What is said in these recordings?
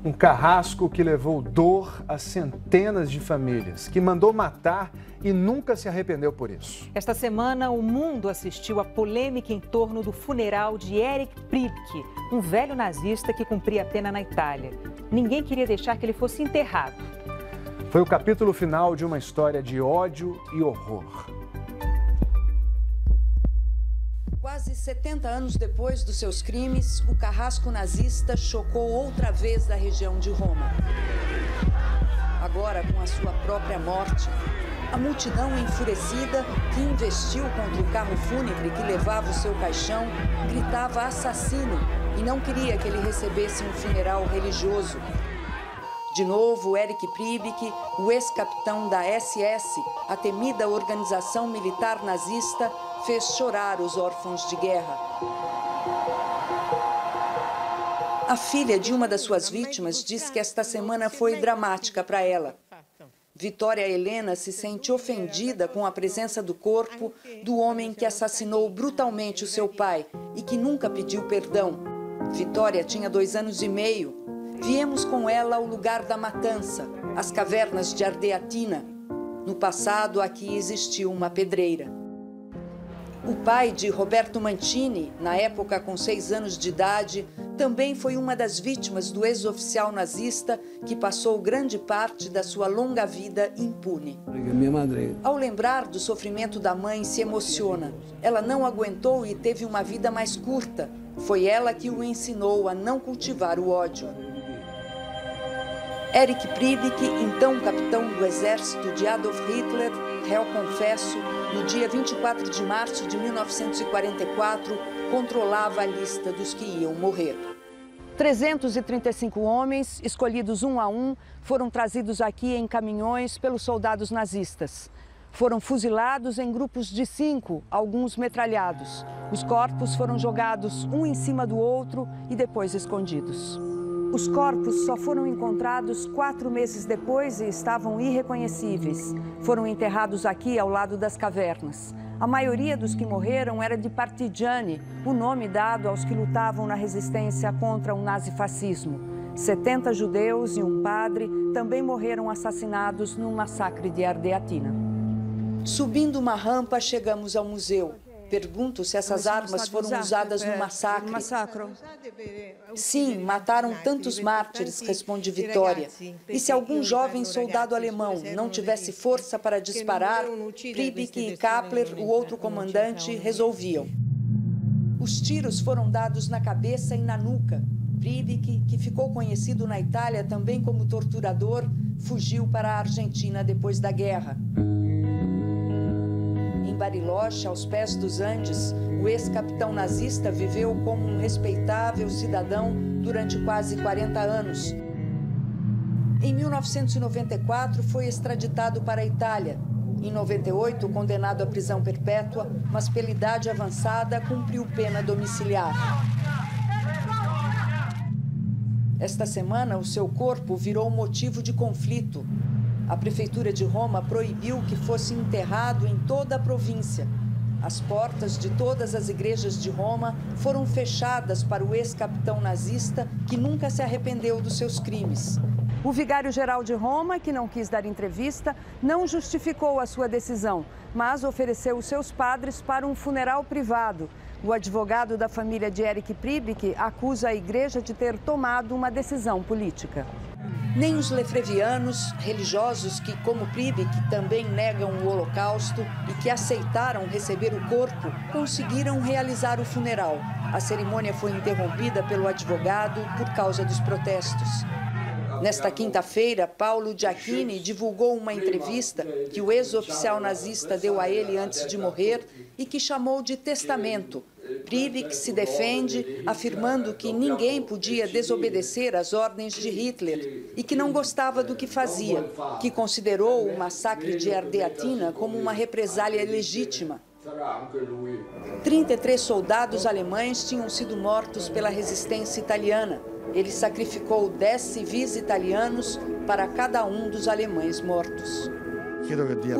Um carrasco que levou dor a centenas de famílias, que mandou matar e nunca se arrependeu por isso. Esta semana, o mundo assistiu à polêmica em torno do funeral de Erich Priebke, um velho nazista que cumpria a pena na Itália. Ninguém queria deixar que ele fosse enterrado. Foi o capítulo final de uma história de ódio e horror. Quase 70 anos depois dos seus crimes, o carrasco nazista chocou outra vez a região de Roma. Agora, com a sua própria morte, a multidão enfurecida que investiu contra o carro fúnebre que levava o seu caixão gritava assassino e não queria que ele recebesse um funeral religioso. De novo, Erich Priebke, o ex-capitão da SS, a temida organização militar nazista, fez chorar os órfãos de guerra. A filha de uma das suas vítimas diz que esta semana foi dramática para ela. Vitória Helena se sente ofendida com a presença do corpo do homem que assassinou brutalmente o seu pai e que nunca pediu perdão. Vitória tinha 2 anos e meio. Viemos com ela ao lugar da matança, as cavernas de Ardeatina. No passado, aqui existiu uma pedreira. O pai de Roberto Mantini, na época com 6 anos de idade, também foi uma das vítimas do ex-oficial nazista que passou grande parte da sua longa vida impune. Ao lembrar do sofrimento da mãe, se emociona. Ela não aguentou e teve uma vida mais curta. Foi ela que o ensinou a não cultivar o ódio. Erich Priebke, então capitão do exército de Adolf Hitler, réu confesso, no dia 24 de março de 1944, controlava a lista dos que iam morrer. 335 homens, escolhidos um a um, foram trazidos aqui em caminhões pelos soldados nazistas. Foram fuzilados em grupos de 5, alguns metralhados. Os corpos foram jogados um em cima do outro e depois escondidos. Os corpos só foram encontrados 4 meses depois e estavam irreconhecíveis. Foram enterrados aqui ao lado das cavernas. A maioria dos que morreram era de partigiani, o nome dado aos que lutavam na resistência contra o nazifascismo. 70 judeus e um padre também morreram assassinados no massacre de Ardeatina. Subindo uma rampa, chegamos ao museu. Pergunto se essas armas foram usadas no massacre. Sim, mataram tantos mártires, responde Vitória. E se algum jovem soldado alemão não tivesse força para disparar, Priebke e Kappler, o outro comandante, resolviam. Os tiros foram dados na cabeça e na nuca. Priebke, que ficou conhecido na Itália também como torturador, fugiu para a Argentina depois da guerra. Em Bariloche, aos pés dos Andes, o ex-capitão nazista viveu como um respeitável cidadão durante quase 40 anos. Em 1994, foi extraditado para a Itália. Em 98, condenado à prisão perpétua, mas pela idade avançada, cumpriu pena domiciliar. Esta semana, o seu corpo virou motivo de conflito. A Prefeitura de Roma proibiu que fosse enterrado em toda a província. As portas de todas as igrejas de Roma foram fechadas para o ex-capitão nazista que nunca se arrependeu dos seus crimes. O vigário-geral de Roma, que não quis dar entrevista, não justificou a sua decisão, mas ofereceu os seus padres para um funeral privado. O advogado da família de Erich Priebke acusa a igreja de ter tomado uma decisão política. Nem os lefrevianos, religiosos que, como Priebke, também negam o Holocausto e que aceitaram receber o corpo, conseguiram realizar o funeral. A cerimônia foi interrompida pelo advogado por causa dos protestos. Nesta quinta-feira, Paulo Giacchini divulgou uma entrevista que o ex-oficial nazista deu a ele antes de morrer e que chamou de testamento. Priebke se defende, afirmando que ninguém podia desobedecer às ordens de Hitler e que não gostava do que fazia, que considerou o massacre de Ardeatina como uma represália legítima. 33 soldados alemães tinham sido mortos pela resistência italiana. Ele sacrificou 10 civis italianos para cada um dos alemães mortos.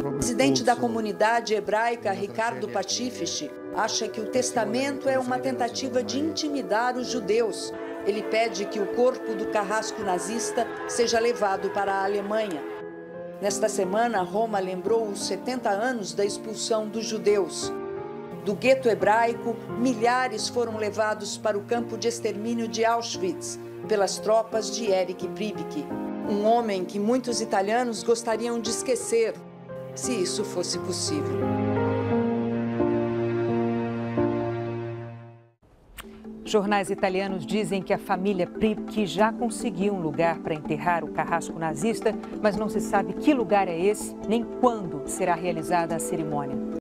O presidente da comunidade hebraica, Ricardo Patifich, acha que o testamento é uma tentativa de intimidar os judeus. Ele pede que o corpo do carrasco nazista seja levado para a Alemanha. Nesta semana, Roma lembrou os 70 anos da expulsão dos judeus. Do gueto hebraico, milhares foram levados para o campo de extermínio de Auschwitz pelas tropas de Erich Priebke, um homem que muitos italianos gostariam de esquecer, se isso fosse possível. Jornais italianos dizem que a família Priebke já conseguiu um lugar para enterrar o carrasco nazista, mas não se sabe que lugar é esse, nem quando será realizada a cerimônia.